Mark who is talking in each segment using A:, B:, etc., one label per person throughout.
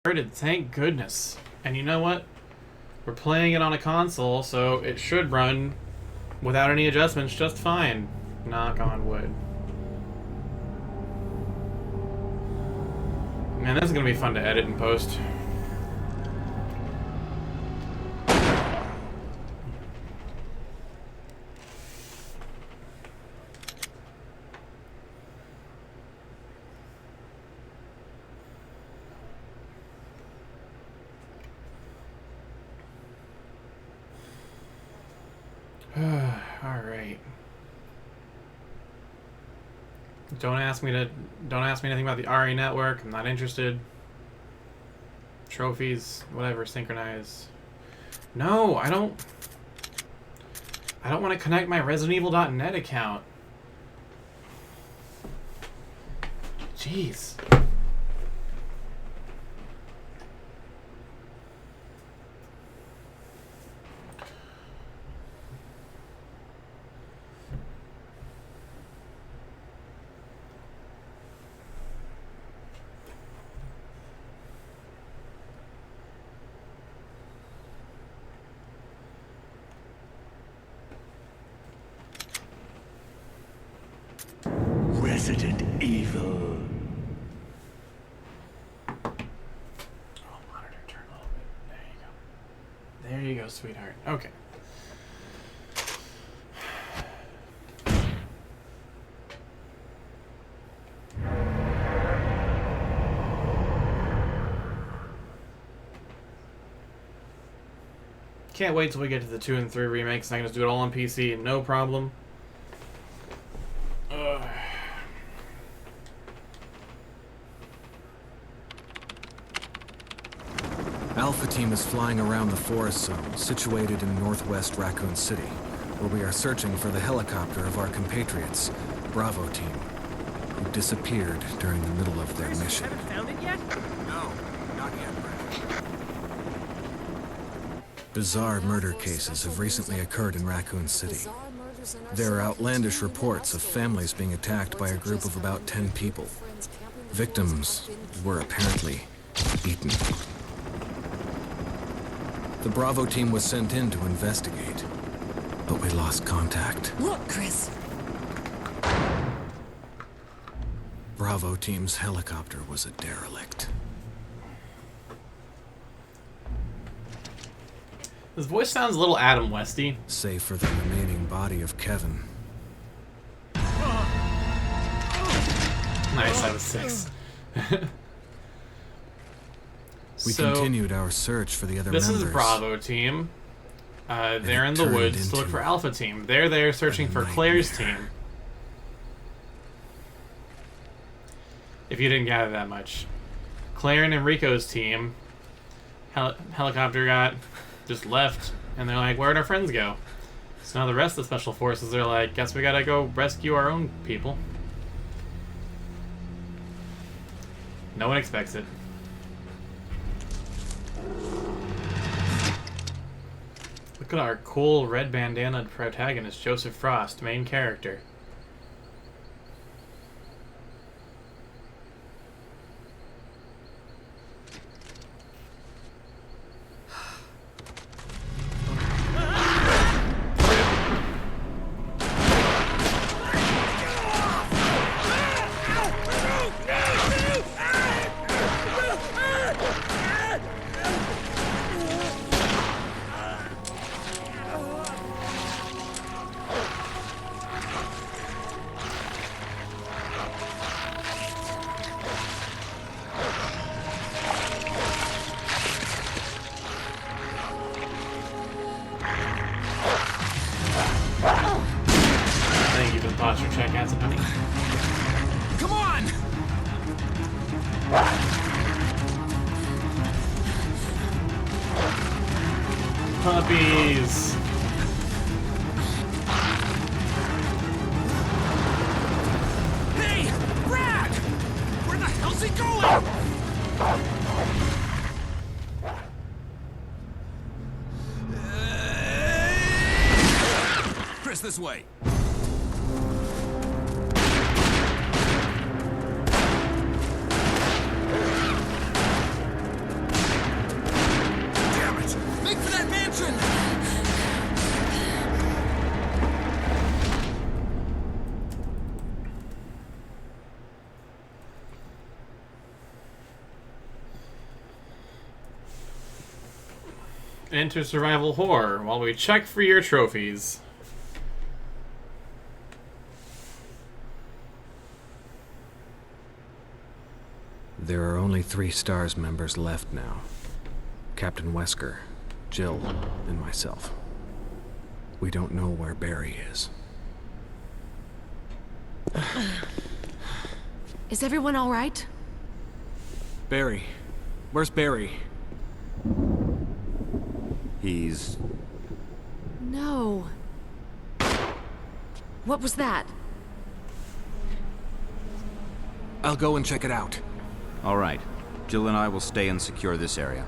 A: Started, thank goodness. And you know what? We're playing it on a console, so it should run without any adjustments just fine. Knock on wood. Man, this is gonna be fun to edit and post. Alright. Don't ask me anything about the RE network. I'm not interested. Trophies, whatever, synchronize. No, I don't want to connect my ResidentEvil.net account. Jeez.
B: Resident Evil.
A: Oh, monitor turn a little bit. There you go. There you go, sweetheart. Okay. Can't wait till we get to the 2 and 3 remakes. I can just do it all on PC, no problem.
C: Alpha Team is flying around the forest zone, situated in northwest Raccoon City, where we are searching for the helicopter of our compatriots, Bravo Team, who disappeared during the middle of their mission.
D: Haven't found it yet?
C: No, not yet, Brad. Bizarre murder cases have recently occurred in Raccoon City. There are outlandish reports of families being attacked by a group of about 10 people. Victims were apparently eaten. The Bravo Team was sent in to investigate, but we lost contact.
E: Look, Chris.
C: Bravo Team's helicopter was a derelict.
A: His voice sounds a little Adam Westy.
C: Save for the remaining body of Kevin.
A: Nice, that was 6.
C: We continued our search for the other members.
A: This is Bravo Team. They're in the woods to look for Alpha Team. They're there searching for Claire's team. If you didn't gather that much. Claire and Enrico's team. Helicopter got just left, and they're like, where'd our friends go? So now the rest of the Special Forces are like, guess we gotta go rescue our own people. No one expects it. Look at our cool red bandana protagonist, Joseph Frost, main character. Posture check, Hanson, honey.
C: Come on!
A: Puppies!
C: Hey! Brad! Where the hell's he going? Chris, this way.
A: enter survival horror while we check for your trophies.
C: There are only 3 STARS members left now. Captain Wesker, Jill, and myself. We don't know where Barry is.
B: Is everyone all right?
C: Barry. Where's Barry?
D: He's...
B: No. What was that?
C: I'll go and check it out.
D: all right. Jill and I will stay and secure this area.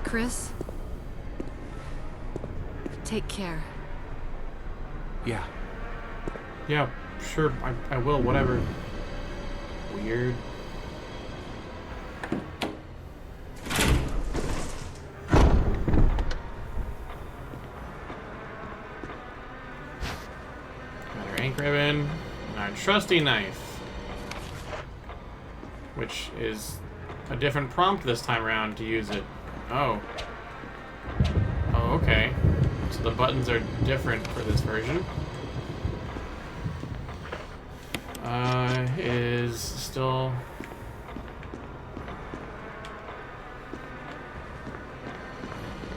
B: Chris? Take care.
C: Yeah.
A: Yeah, sure, I will, whatever. Weird. Another ink ribbon, and our trusty knife. Which is a different prompt this time around to use it. Oh. Oh, okay. So the buttons are different for this version. Is still...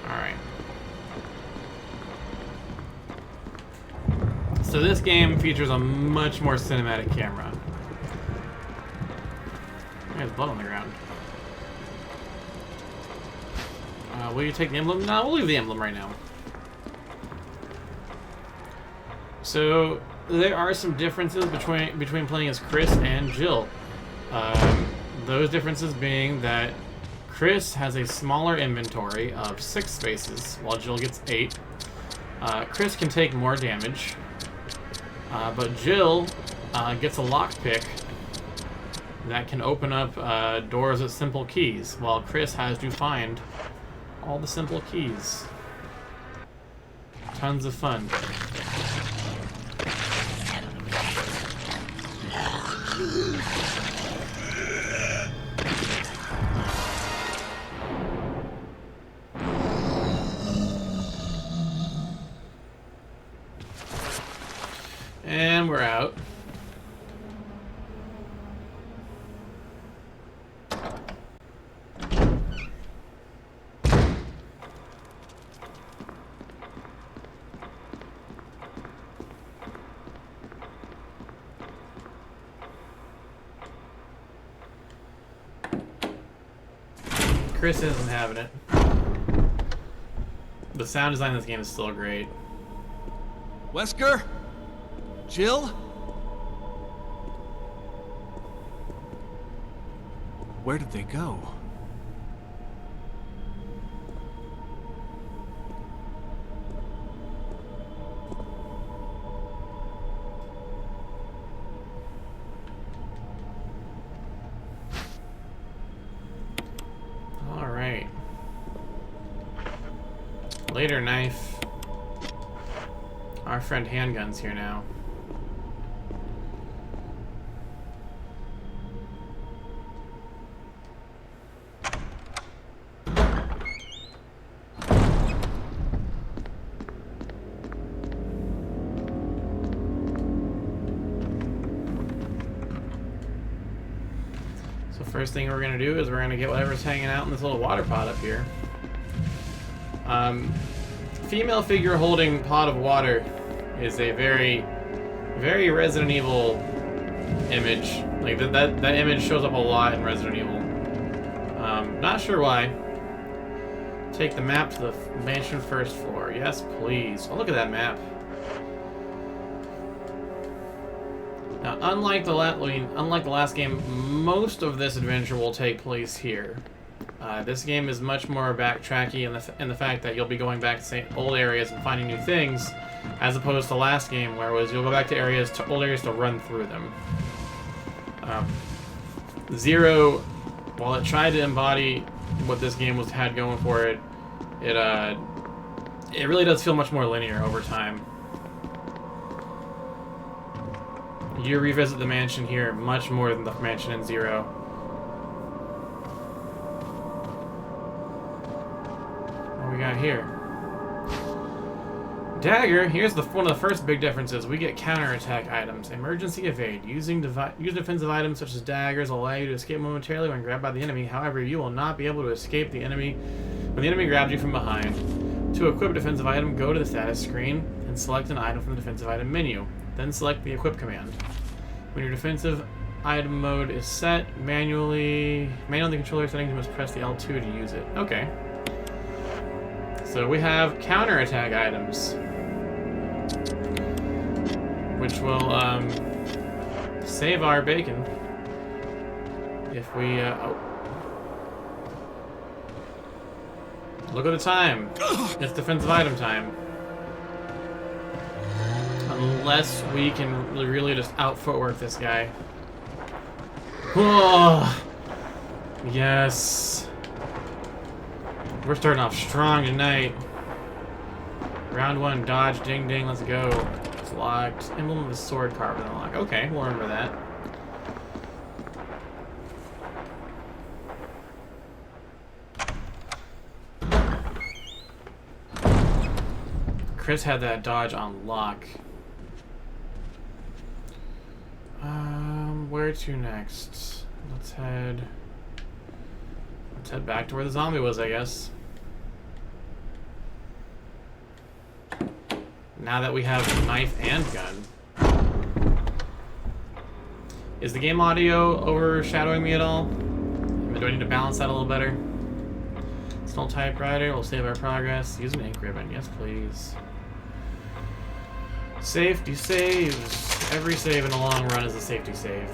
A: Alright. So this game features a much more cinematic camera. There's blood on the ground. Will you take the emblem? No, we'll leave the emblem right now. So there are some differences between playing as Chris and Jill. Those differences being that Chris has a smaller inventory of 6 spaces, while Jill gets 8. Chris can take more damage, but Jill gets a lockpick that can open up doors with simple keys, while Chris has to find all the simple keys. Tons of fun. And we're out. Chris isn't having it. The sound design in this game is still great.
C: Wesker? Jill? Where did they go?
A: Alright. Later knife. Our friend Handgun's here now. First thing we're going to do is we're going to get whatever's hanging out in this little water pot up here. Female figure holding pot of water is a very, very Resident Evil image. Like that image shows up a lot in Resident Evil. Not sure why. Take the map to the mansion first floor. Yes, please. Oh, look at that map. Now, unlike the last game, most of this adventure will take place here. This game is much more backtracky in the fact that you'll be going back to old areas and finding new things, as opposed to last game, where it was you'll go back to old areas to run through them. Zero, while it tried to embody what this game had going for it, it really does feel much more linear over time. You revisit the mansion here much more than the mansion in Zero. here. Dagger, here's one of the first big differences. We get counterattack items. Emergency evade. Use defensive items such as daggers will allow you to escape momentarily when grabbed by the enemy. However, you will not be able to escape the enemy when the enemy grabs you from behind. To equip a defensive item, go to the status screen and select an item from the defensive item menu. Then select the equip command. When your defensive item mode is set, manually the controller settings, you must press the L2 to use it. Okay. So we have counterattack items, which will save our bacon if we look at the time. It's defensive item time. Unless we can really just out footwork this guy. Oh, yes. We're starting off strong tonight. Round 1, dodge, ding ding, let's go. It's locked. Emblem of the sword carved in the lock. Okay, we'll remember that. Chris had that dodge on lock. Where to next? Let's head back to where the zombie was, I guess. Now that we have knife and gun. Is the game audio overshadowing me at all? Do I need to balance that a little better? Small typewriter will save our progress. Use an ink ribbon. Yes, please. Safety saves. Every save in the long run is a safety save.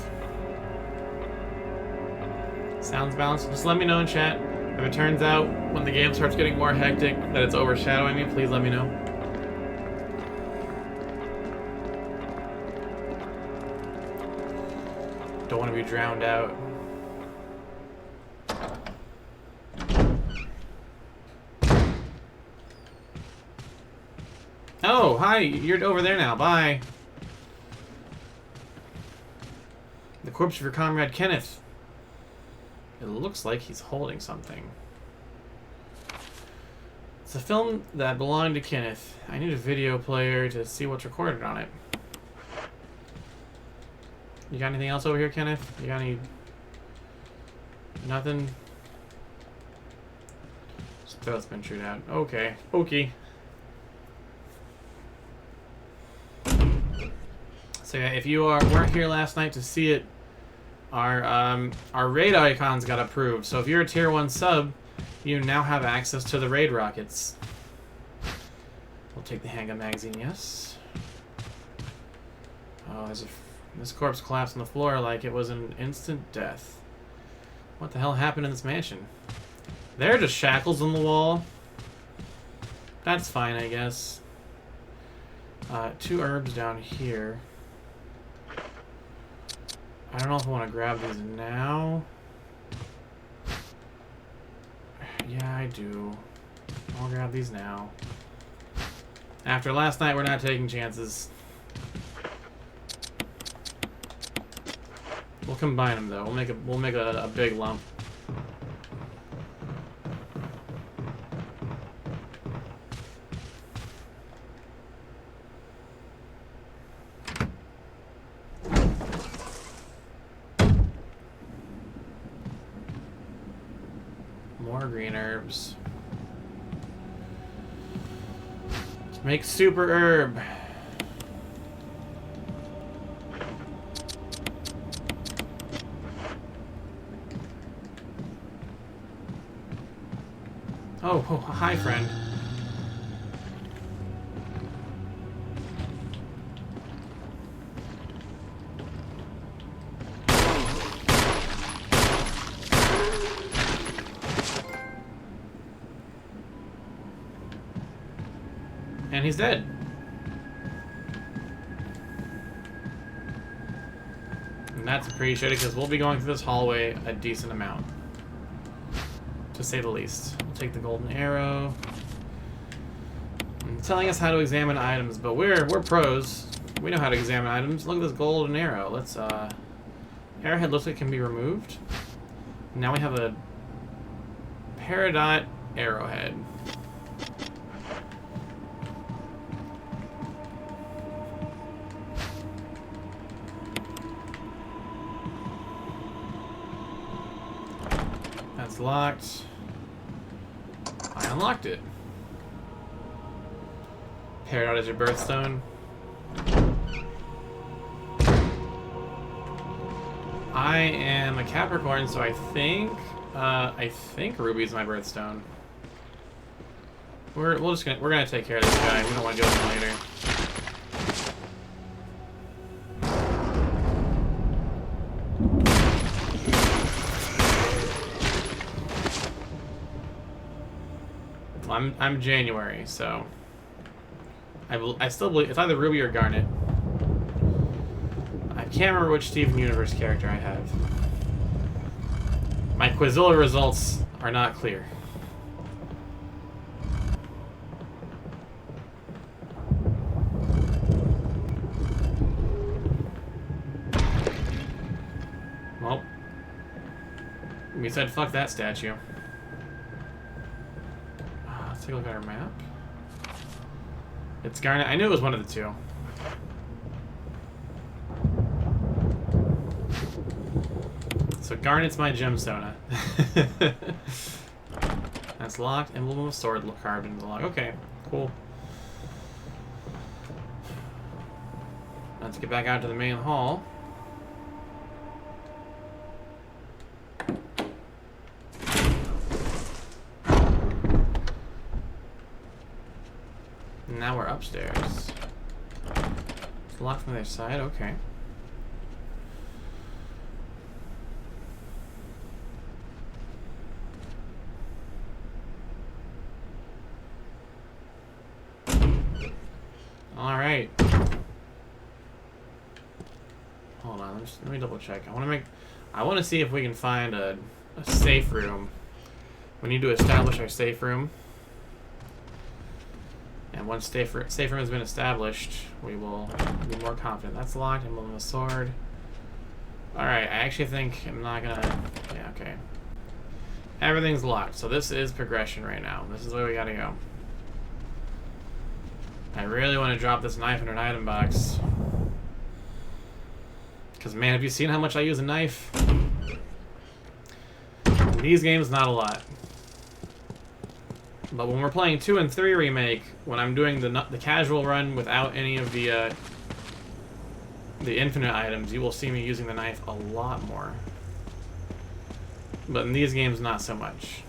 A: Sounds balanced. Just let me know in chat. If it turns out when the game starts getting more hectic that it's overshadowing me, please let me know. Don't want to be drowned out. Oh, hi, you're over there now. Bye. The corpse of your comrade Kenneth. It looks like he's holding something. It's a film that belonged to Kenneth. I need a video player to see what's recorded on it. You got anything else over here, Kenneth? You got any... Nothing? Just throat's been chewed out. Okay. Okay. So yeah, if you weren't here last night to see it, our raid icons got approved. So if you're a tier 1 sub, you now have access to the raid rockets. We'll take the handgun magazine, yes. Oh, this corpse collapsed on the floor like it was an instant death. What the hell happened in this mansion? There are just shackles on the wall. That's fine, I guess. 2 herbs down here. I don't know if I want to grab these now. Yeah, I do. I'll grab these now. After last night, we're not taking chances. We'll combine them though. We'll make a big lump. More green herbs. Let's make super herb. Oh, hi, friend. And he's dead. And that's pretty shitty because we'll be going through this hallway a decent amount, to say the least. We'll take the golden arrow. It's telling us how to examine items, but we're pros. We know how to examine items. Look at this golden arrow. Let's arrowhead looks like it can be removed. Now we have a peridot arrowhead. It's locked. I unlocked it. Pair it out as your birthstone. I am a Capricorn, so I think Ruby's my birthstone. We're gonna take care of this guy. We don't want to deal with him later. I'm January, so I still believe it's either Ruby or Garnet. I can't remember which Steven Universe character I have. My Quizilla results are not clear. Well, we said fuck that statue. Let's take a look at our map. It's Garnet. I knew it was one of the two. So Garnet's my gemstone. That's locked. Emblem of sword carved into the lock. Okay, cool. Let's get back out to the main hall. Now we're upstairs. It's locked from the other side. Okay. Alright. Hold on, let me double check. I want to see if we can find a safe room. We need to establish our safe room. And once safe room has been established, we will be more confident. That's locked. Emblem of the sword. Alright, I actually think I'm not gonna... Yeah, okay. Everything's locked, so this is progression right now. This is where we gotta go. I really want to drop this knife in an item box. Because, man, have you seen how much I use a knife? In these games, not a lot. But when we're playing 2 and 3 Remake, when I'm doing the casual run without any of the infinite items, you will see me using the knife a lot more. But in these games, not so much.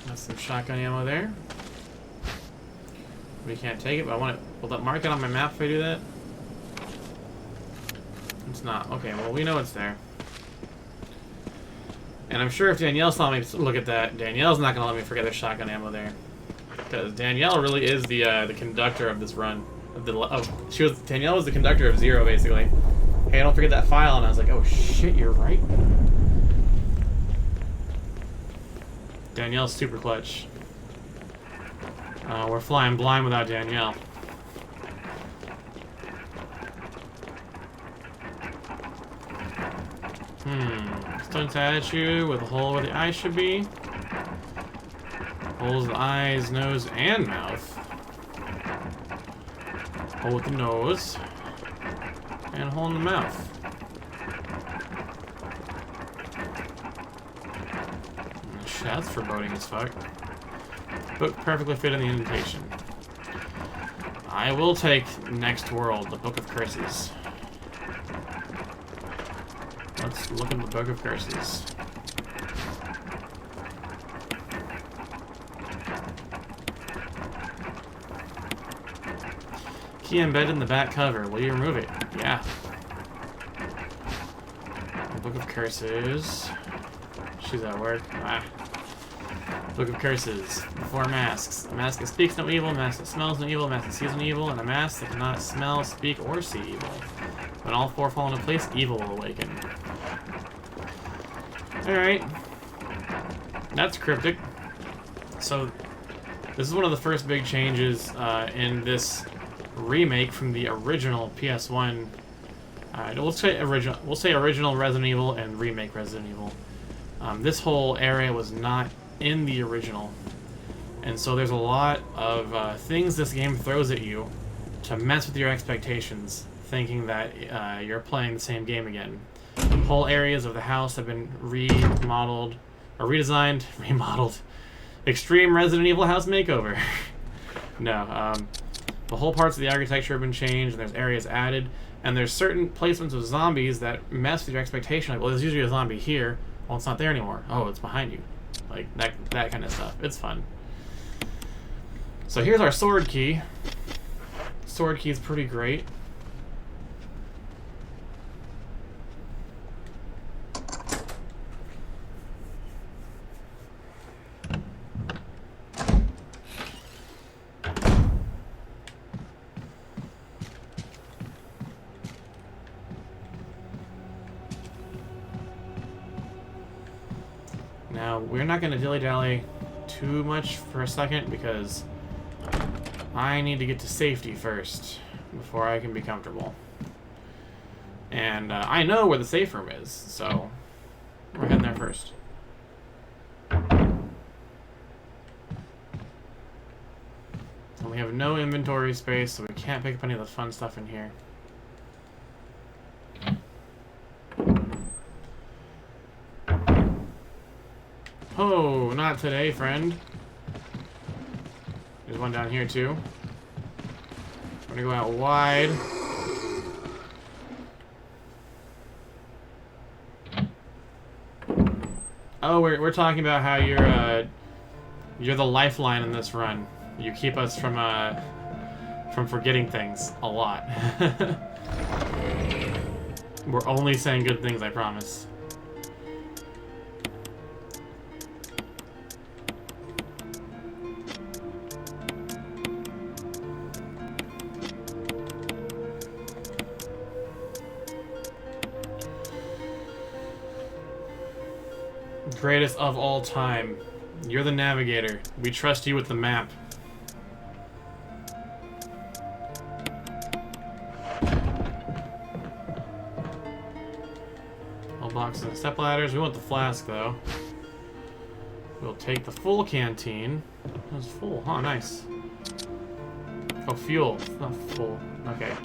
A: That's some shotgun ammo there. We can't take it, but I want it. Will that mark it on my map if I do that? It's not. Okay, well, we know it's there. And I'm sure if Danielle saw me look at that, Danielle's not going to let me forget there's shotgun ammo there. Because Danielle really is the conductor of this run. Danielle was the conductor of Zero, basically. Hey, don't forget that file. And I was like, oh shit, you're right. Danielle's super clutch. We're flying blind without Danielle. Stone statue with a hole where the eye should be. Holes in the eyes, nose, and mouth. Hole with the nose. And a hole in the mouth. Shit, that's foreboding as fuck. Book perfectly fit in the indentation. I will take Next World, the Book of Curses. Let's look at the Book of Curses. Key embedded in the back cover. Will you remove it? Yeah. The Book of Curses. She's at work. Ah. Book of Curses. The 4 masks. A mask that speaks no evil, a mask that smells no evil, a mask that sees no evil, and a mask that cannot smell, speak, or see evil. When all 4 fall into place, evil will awaken. Alright. That's cryptic. So, this is one of the first big changes in this remake from the original PS1. We'll say original Resident Evil and remake Resident Evil. This whole area was not in the original, and so there's a lot of things this game throws at you to mess with your expectations, thinking that you're playing the same game again. Whole areas of the house have been remodeled, or redesigned, remodeled. Extreme Resident Evil house makeover. No, the whole parts of the architecture have been changed, and there's areas added, and there's certain placements of zombies that mess with your expectation. Like, well, there's usually a zombie here. Well, it's not there anymore. Oh, it's behind you. Like, that kind of stuff. It's fun. So here's our sword key. Sword key is pretty great. Now, we're not going to dilly-dally too much for a second because I need to get to safety first before I can be comfortable. And I know where the safe room is, so we're heading there first. And we have no inventory space, so we can't pick up any of the fun stuff in here. Oh, not today, friend. There's one down here, too. I'm gonna go out wide. Oh, we're talking about how you're the lifeline in this run. You keep us from forgetting things a lot. We're only saying good things, I promise. Greatest of all time. You're the navigator. We trust you with the map. All boxes and step ladders. We want the flask though. We'll take the full canteen. It was full, huh? Nice. Oh, fuel. It's not full. Okay.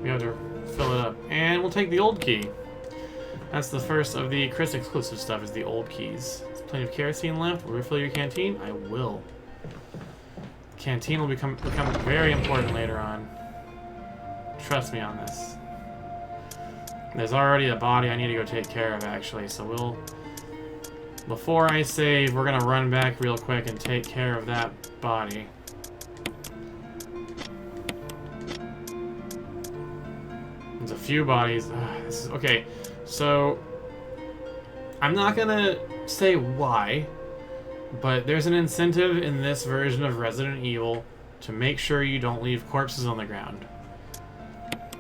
A: We have to fill it up. And we'll take the old key. That's the first of the Chris exclusive stuff, is the old keys. There's plenty of kerosene left. Will refill your canteen? I will. Canteen will become very important later on. Trust me on this. There's already a body I need to go take care of, actually, so we'll... Before I save, we're gonna run back real quick and take care of that body. There's a few bodies. This is... Okay. So, I'm not gonna say why, but there's an incentive in this version of Resident Evil to make sure you don't leave corpses on the ground.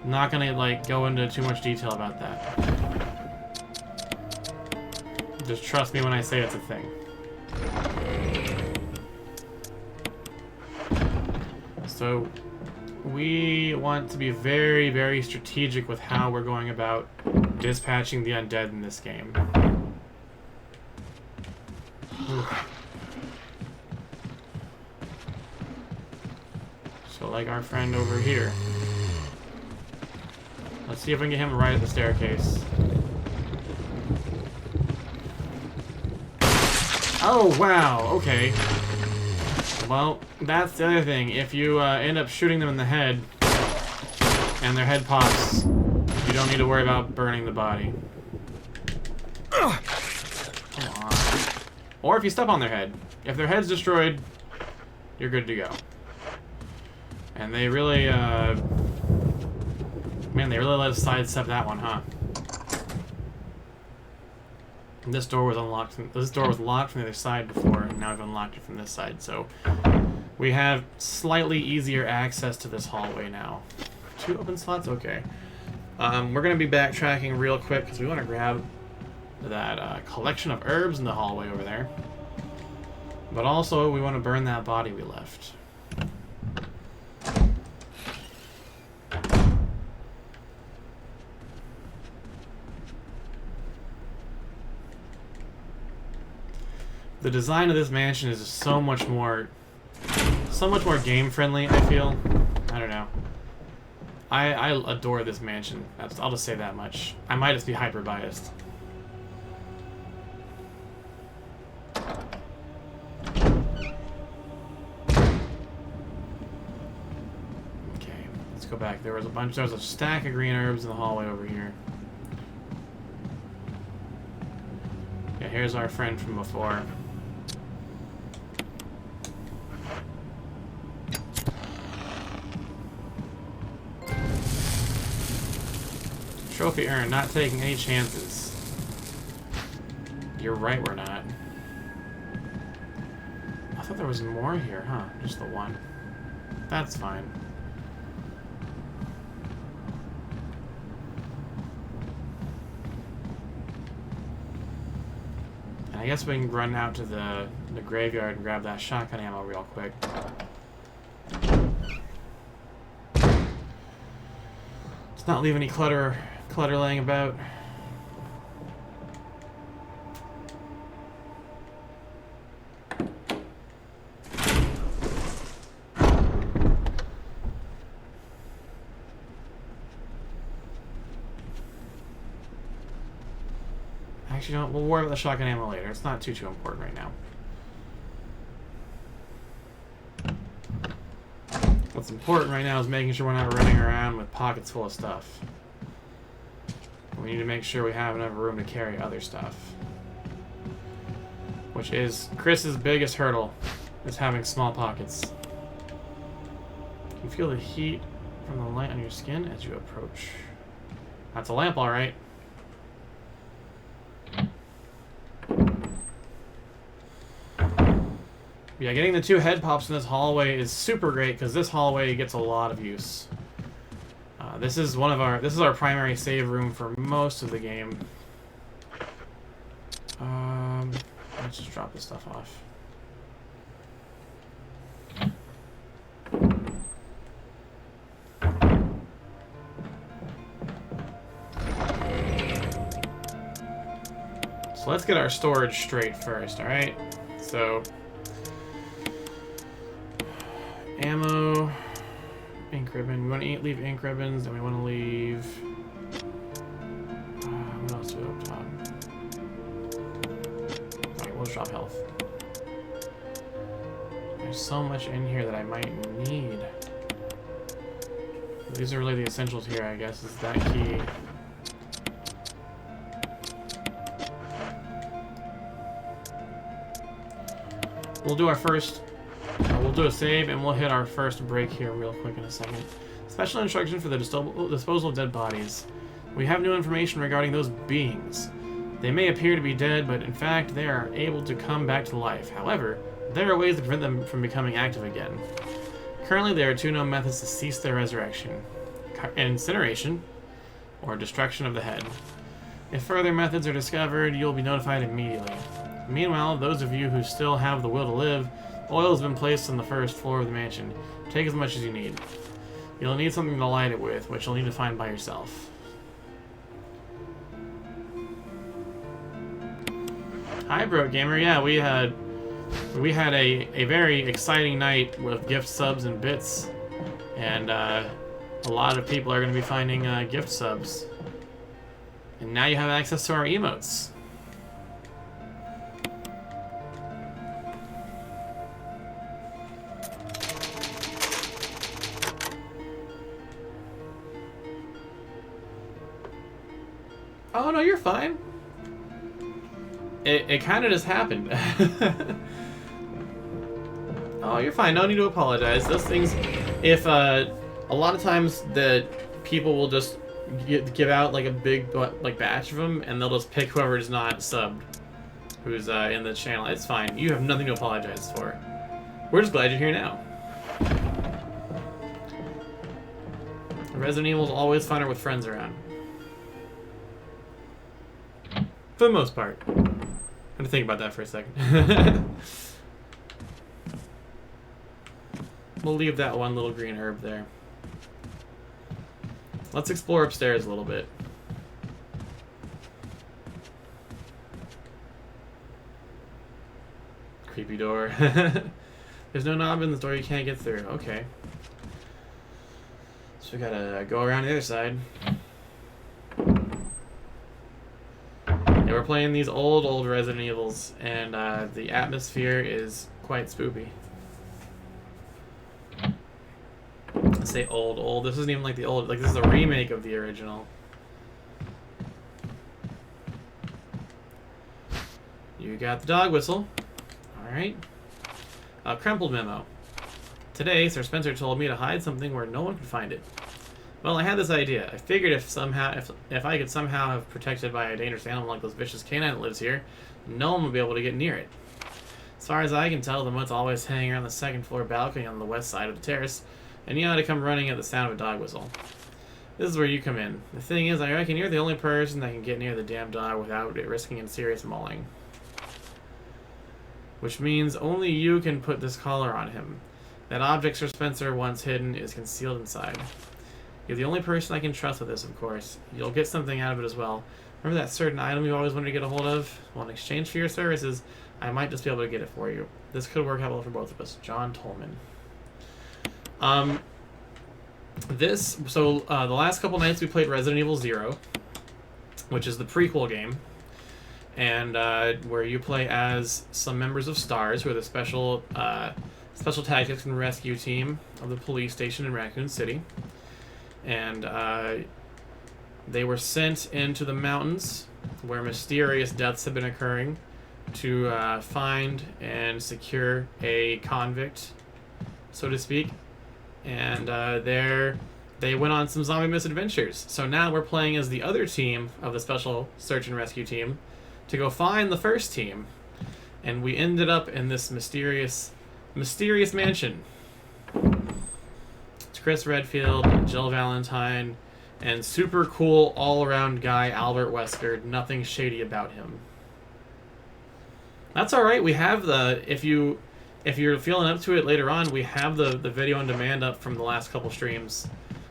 A: I'm not gonna, like, go into too much detail about that. Just trust me when I say it's a thing. So, we want to be very, very strategic with how we're going about dispatching the undead in this game. Oof. So, like our friend over here. Let's see if we can get him right at the staircase. Oh, wow, okay. Well, that's the other thing. If you end up shooting them in the head, and their head pops, you don't need to worry about burning the body. Come on. Or if you step on their head. If their head's destroyed, you're good to go. And they really, man, they really let us sidestep that one, huh? And this door was unlocked. This door was locked from the other side before, and now I've unlocked it from this side. So we have slightly easier access to this hallway now. 2 open slots? Okay. We're going to be backtracking real quick because we want to grab that collection of herbs in the hallway over there. But also, we want to burn that body we left. The design of this mansion is just so much more game friendly, I feel. I don't know. I adore this mansion. I'll just say that much. I might just be hyper biased. Okay, let's go back. There was a stack of green herbs in the hallway over here. Yeah, here's our friend from before. Trophy earned, not taking any chances. You're right, we're not. I thought there was more here, huh? Just the one. That's fine. And I guess we can run out to the graveyard and grab that shotgun ammo real quick. Let's not leave any clutter laying about. Actually, no, we'll worry about the shotgun ammo later. It's not too important right now. What's important right now is making sure we're not running around with pockets full of stuff. We need to make sure we have enough room to carry other stuff. Which is Chris's biggest hurdle, is having small pockets. You feel the heat from the light on your skin as you approach. That's a lamp, alright. Yeah, getting the 2 head pops in this hallway is super great because this hallway gets a lot of use. This is our primary save room for most of the game. Let's just drop this stuff off. So let's get our storage straight first, alright? So ammo, ink ribbon. We want to leave ink ribbons, and we want to leave. What else do we have up top? Alright, we'll drop health. There's so much in here that I might need. These are really the essentials here, I guess. Is that key? We'll do our first. We'll do a save and we'll hit our first break here real quick in a second. Special instruction for the disposal of dead bodies. We have new information regarding those beings. They may appear to be dead, but in fact they are able to come back to life. However, there are ways to prevent them from becoming active again. Currently, there are 2 known methods to cease their resurrection: incineration or destruction of the head. If further methods are discovered, you'll be notified immediately. Meanwhile, those of you who still have the will to live, oil has been placed on the first floor of the mansion. Take as much as you need. You'll need something to light it with, which you'll need to find by yourself. Hi, Bro Gamer. Yeah, we had a very exciting night with gift subs and bits, and a lot of people are going to be finding gift subs. And now you have access to our emotes. Oh, no, you're fine. It kind of just happened. Oh, you're fine. No need to apologize. Those things, if a lot of times that people will just give out like a big batch of them, and they'll just pick whoever is not subbed, who's in the channel. It's fine. You have nothing to apologize for. We're just glad you're here now. Resident Evil is always funner with friends around. For the most part. I'm gonna think about that for a second. We'll leave that one little green herb there. Let's explore upstairs a little bit. Creepy door. There's no knob in the door you can't get through. Okay. So So we gotta go around the other side. Yeah, we're playing these old Resident Evils, and the atmosphere is quite spoopy. I say old. This isn't even like the old. Like, this is a remake of the original. You got the dog whistle. Alright. A crumpled memo. Today, Sir Spencer told me to hide something where no one could find it. Well, I had this idea. I figured if I could somehow have protected by a dangerous animal like this vicious canine that lives here, no one would be able to get near it. As far as I can tell, the mutt's always hanging around the second floor balcony on the west side of the terrace, and you ought to come running at the sound of a dog whistle. This is where you come in. The thing is, I reckon you're the only person that can get near the damn dog without it risking a serious mauling. Which means only you can put this collar on him. That object Sir Spencer once hidden is concealed inside. You're the only person I can trust with this, of course. You'll get something out of it as well. Remember that certain item you always wanted to get a hold of? Well, in exchange for your services, I might just be able to get it for you. This could work out well for both of us. John Tolman. The last couple nights we played Resident Evil 0, which is the prequel game, and where you play as some members of STARS, who are the special tactics and rescue team of the police station in Raccoon City, and they were sent into the mountains where mysterious deaths have been occurring to find and secure a convict, so to speak. And they went on some zombie misadventures. So now we're playing as the other team of the special search and rescue team to go find the first team. And we ended up in this mysterious mansion. It's Chris Redfield, Jill Valentine, and super cool all-around guy Albert Wesker. Nothing shady about him. That's alright. We have if you're feeling up to it later on, we have the video on demand up from the last couple streams.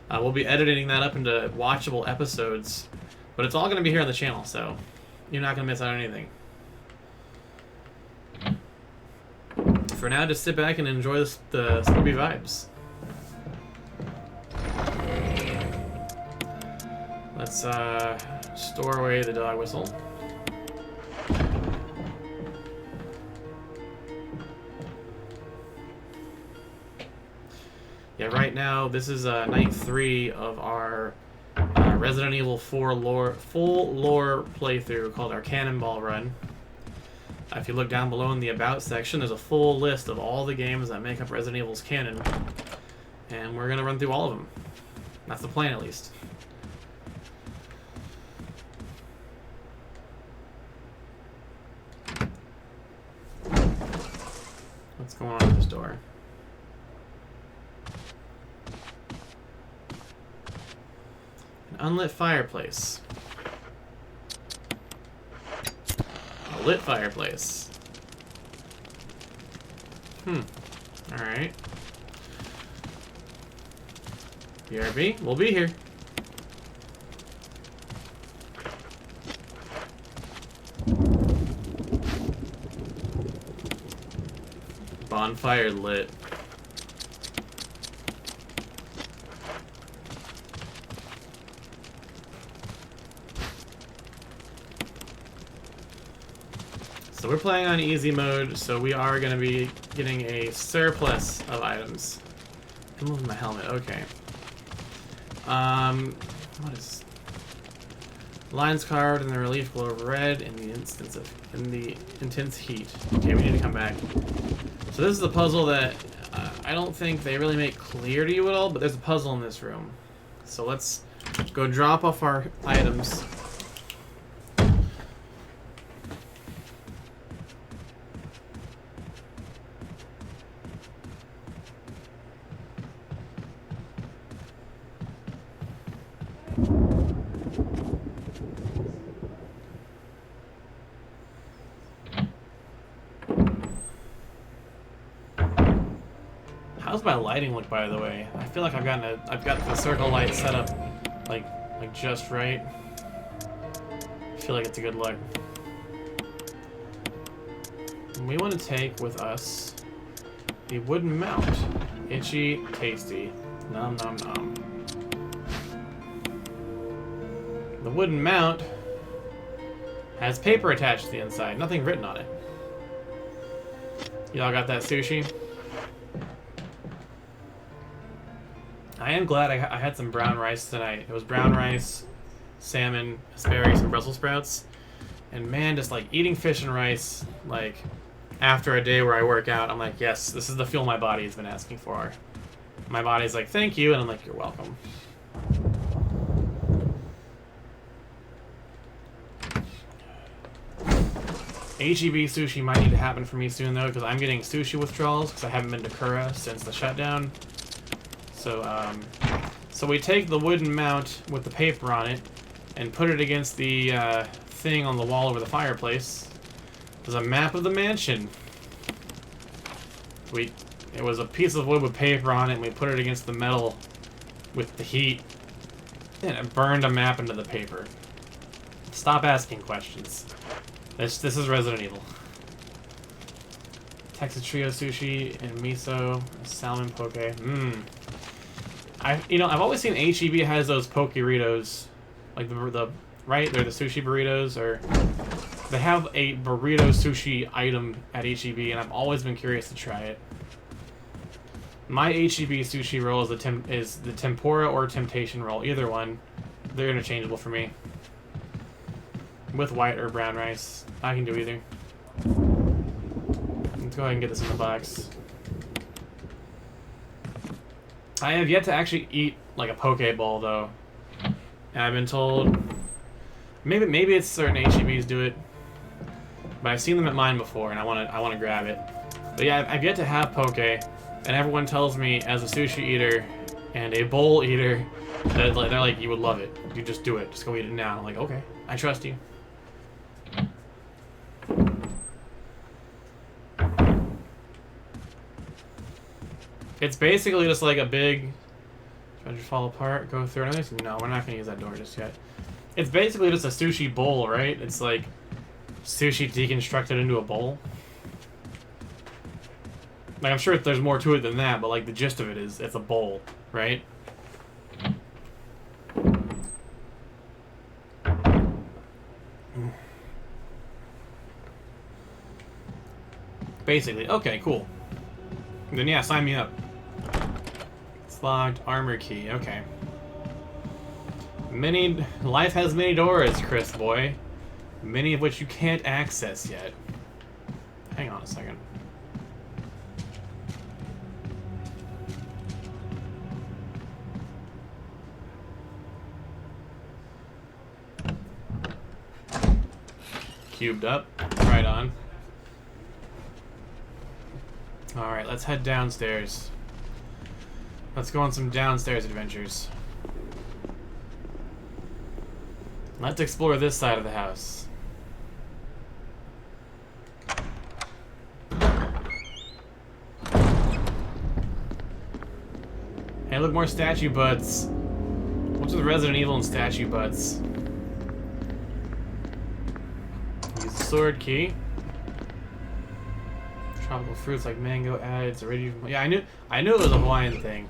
A: We'll be editing that up into watchable episodes, but it's all going to be here on the channel, so you're not going to miss out on anything. For now, just sit back and enjoy the spoopy vibes. Let's store away the dog whistle. Yeah, right now, this is night 3 of our Resident Evil 4 full lore playthrough called our Cannonball Run. If you look down below in the About section, there's a full list of all the games that make up Resident Evil's canon. And we're going to run through all of them. That's the plan, at least. What's going on with this door? Unlit fireplace. A lit fireplace. Alright. BRB, we'll be here. Bonfire lit. So we're playing on easy mode, so we are going to be getting a surplus of items. I'm moving my helmet, okay. What is... Lines carved in the relief glow of red in the intense heat. Okay, we need to come back. So this is the puzzle that I don't think they really make clear to you at all, but there's a puzzle in this room. So let's go drop off our items. How's my lighting look, by the way? I feel like I've got the circle light set up like just right. I feel like it's a good look. And we want to take with us the wooden mount. Itchy, tasty. Nom nom nom. wooden mount has paper attached to the inside, nothing written on it. Y'all got that sushi? I am glad I had some brown rice tonight. It was brown rice, salmon, asparagus, and Brussels sprouts. And man, just like eating fish and rice, like after a day where I work out, I'm like, yes, this is the fuel my body has been asking for. My body's like, thank you, and I'm like, you're welcome. HEB sushi might need to happen for me soon though, because I'm getting sushi withdrawals because I haven't been to Kura since the shutdown. So, so we take the wooden mount with the paper on it and put it against the thing on the wall over the fireplace. There's a map of the mansion. It was a piece of wood with paper on it, and we put it against the metal with the heat, and it burned a map into the paper. Stop asking questions. This is Resident Evil. Texas Trio sushi and miso, salmon poke. I've always seen HEB has those Pokeritos, like the right? They're the sushi burritos, or they have a burrito sushi item at HEB, and I've always been curious to try it. My HEB sushi roll is the tempura or temptation roll, either one. They're interchangeable for me. With white or brown rice. I can do either. Let's go ahead and get this in the box. I have yet to actually eat like a poke bowl though. And I've been told maybe it's certain HEBs do it. But I've seen them at mine before and I wanna grab it. But yeah, I've yet to have poke, and everyone tells me as a sushi eater and a bowl eater that they're like, you would love it. You just do it. Just go eat it now. I'm like, okay, I trust you. It's basically just like a big... Try to fall apart, go through another... No, we're not going to use that door just yet. It's basically just a sushi bowl, right? It's like sushi deconstructed into a bowl. Like, I'm sure there's more to it than that, but like the gist of it is it's a bowl, right? Basically. Okay, cool. Then yeah, sign me up. It's locked. Armor key. Okay. Life has many doors, Chris boy. Many of which you can't access yet. Hang on a second. Cubed up. Right on. Alright, let's head downstairs. Let's go on some downstairs adventures. Let's explore this side of the house. Hey, look, more statue butts. What's with Resident Evil and statue butts? Use the sword key. Tropical fruits like mango added to original. Yeah, I knew it was a Hawaiian thing.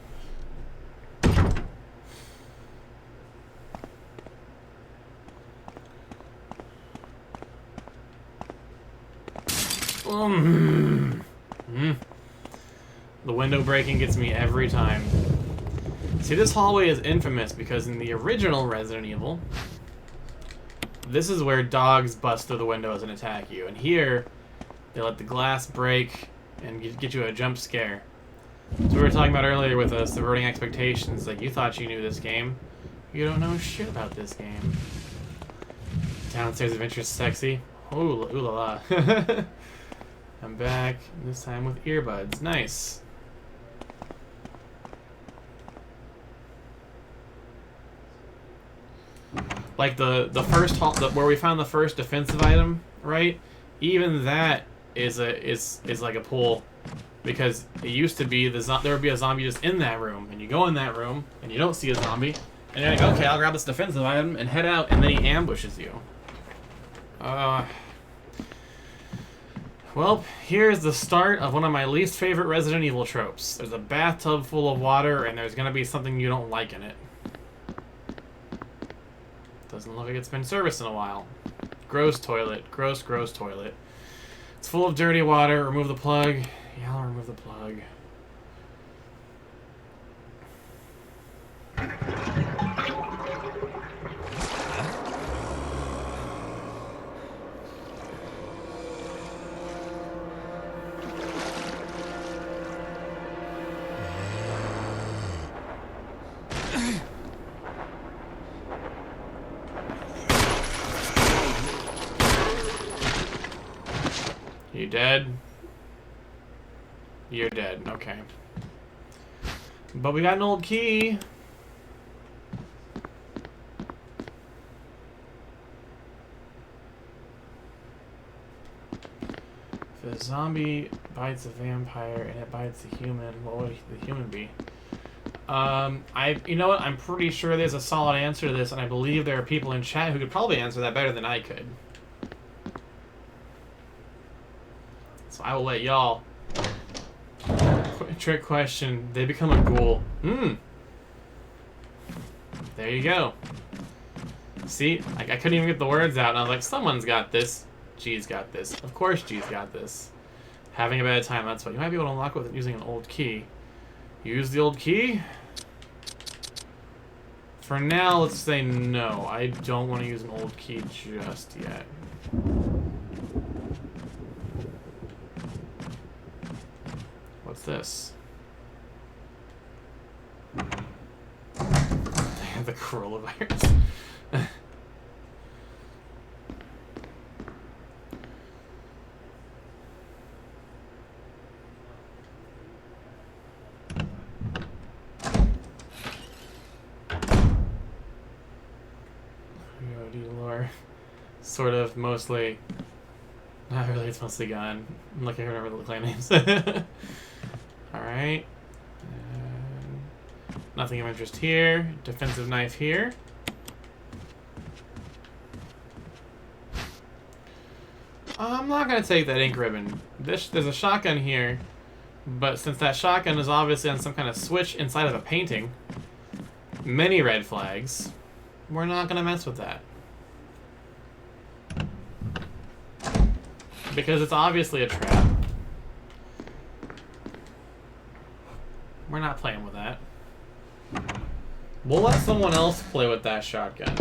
A: The window breaking gets me every time. See, this hallway is infamous because in the original Resident Evil, this is where dogs bust through the windows and attack you. And here, they let the glass break and get you a jump scare. So we were talking about earlier with subverting expectations. Like, you thought you knew this game. You don't know shit about this game. Downstairs adventure sexy. Ooh la la. I'm back, this time with earbuds. Nice. Like the first hall, where we found the first defensive item, right? Even that is like a pull, because it used to be there would be a zombie just in that room, and you go in that room and you don't see a zombie, and you're like, okay, I'll grab this defensive item and head out, and then he ambushes you. Well, here's the start of one of my least favorite Resident Evil tropes. There's a bathtub full of water, and there's gonna be something you don't like in it. The Doesn't look like it's been serviced in a while. Gross toilet. Gross, gross toilet. It's full of dirty water. Remove the plug. Yeah, I'll remove the plug. You dead? You're dead. Okay. But we got an old key. If a zombie bites a vampire and it bites a human, what would the human be? You know what? I'm pretty sure there's a solid answer to this, and I believe there are people in chat who could probably answer that better than I could. So I will let y'all. Trick question. They become a ghoul. There you go. See? I couldn't even get the words out, and I was like, someone's got this. G's got this. Of course G's got this. Having a bad time, that's what. You might be able to unlock with using an old key. Use the old key? For now, let's say no. I don't want to use an old key just yet. What's this? The coronavirus. Lore. Sort of, mostly. Not really, it's mostly gone. I'm lucky I remember the clan names. Alright. Nothing of interest here. Defensive knife here. I'm not going to take that ink ribbon. There's a shotgun here, but since that shotgun is obviously on some kind of switch inside of a painting, many red flags, we're not going to mess with that. Because it's obviously a trap. We're not playing with that. We'll let someone else play with that shotgun.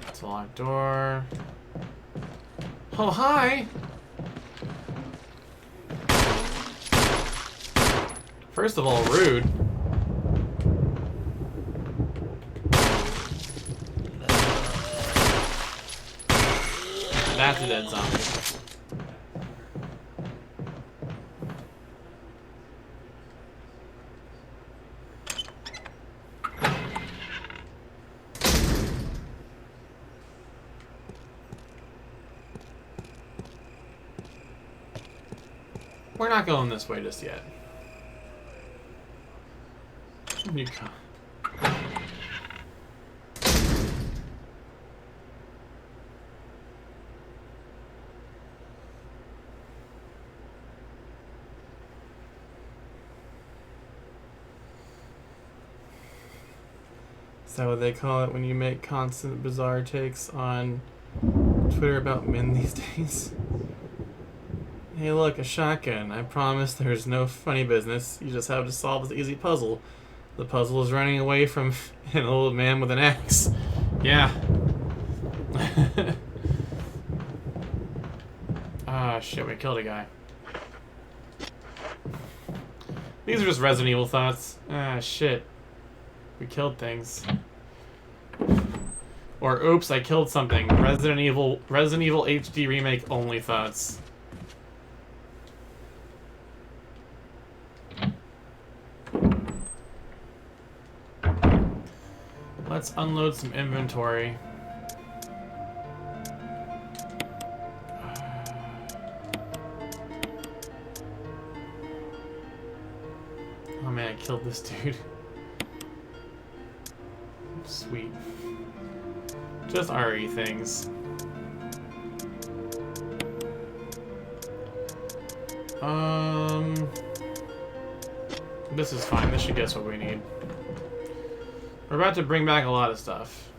A: It's a locked door. Oh, hi! First of all, rude. That's a dead zombie. We're not going this way just yet. You come. Is that what they call it when you make constant bizarre takes on Twitter about men these days? Hey look, a shotgun. I promise there's no funny business. You just have to solve this easy puzzle. The puzzle is running away from an old man with an axe. Yeah. Ah, shit, we killed a guy. These are just Resident Evil thoughts. Ah, shit. We killed things. Or, oops, I killed something. Resident Evil HD Remake only thoughts. Let's unload some inventory. Oh man, I killed this dude. Sweet. Just RE things. This is fine. This should get us what we need. We're about to bring back a lot of stuff.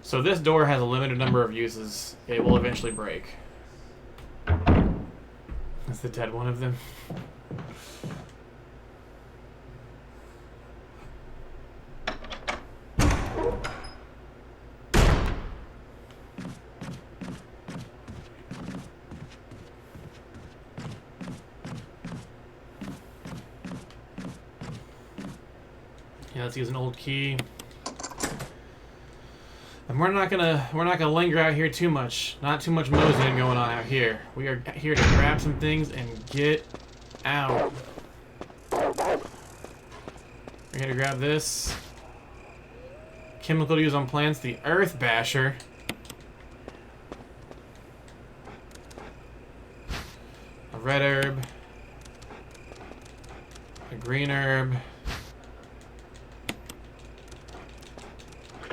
A: So this door has a limited number of uses. It will eventually break. That's the dead one of them. Yeah, let's use an old key. And we're not gonna linger out here too much. Not too much moseying going on out here. We are here to grab some things and get out. We're here to grab this. Chemical to use on plants, the Earth Basher. A red herb. A green herb.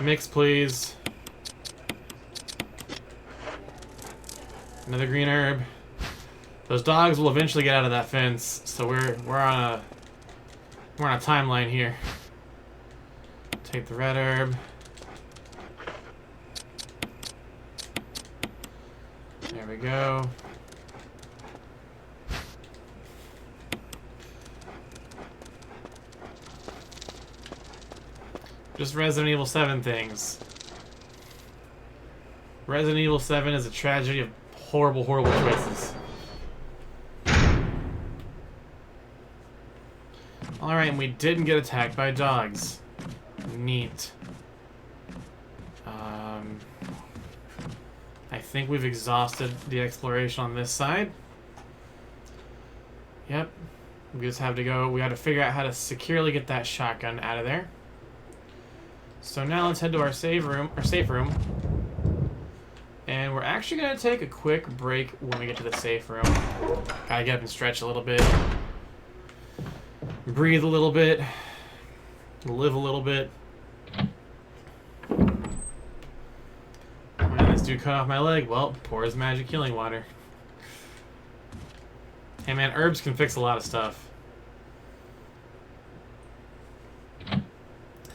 A: Mix, please. Another green herb. Those dogs will eventually get out of that fence, so we're on a timeline here. Take the red herb. There we go. Just Resident Evil 7 things. Resident Evil 7 is a tragedy of horrible, horrible choices. Alright, and we didn't get attacked by dogs. Neat. I think we've exhausted the exploration on this side. Yep. We just have to go. We got to figure out how to securely get that shotgun out of there. So now let's head to our safe room. And we're actually going to take a quick break when we get to the safe room. Gotta get up and stretch a little bit. Breathe a little bit. Live a little bit. Man, this dude cut off my leg. Well, pour his magic healing water. Hey man, herbs can fix a lot of stuff.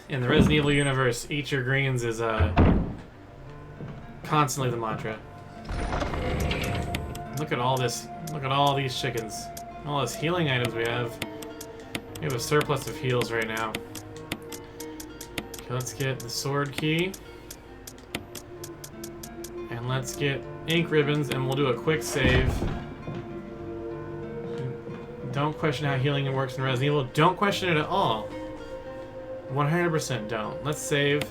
A: In the Resident Evil universe, eat your greens is constantly the mantra. Look at all this. Look at all these chickens. All those healing items we have. We have a surplus of heals right now. Okay, let's get the sword key. And let's get ink ribbons, and we'll do a quick save. Don't question how healing works in Resident Evil. Don't question it at all. 100% don't. Let's save.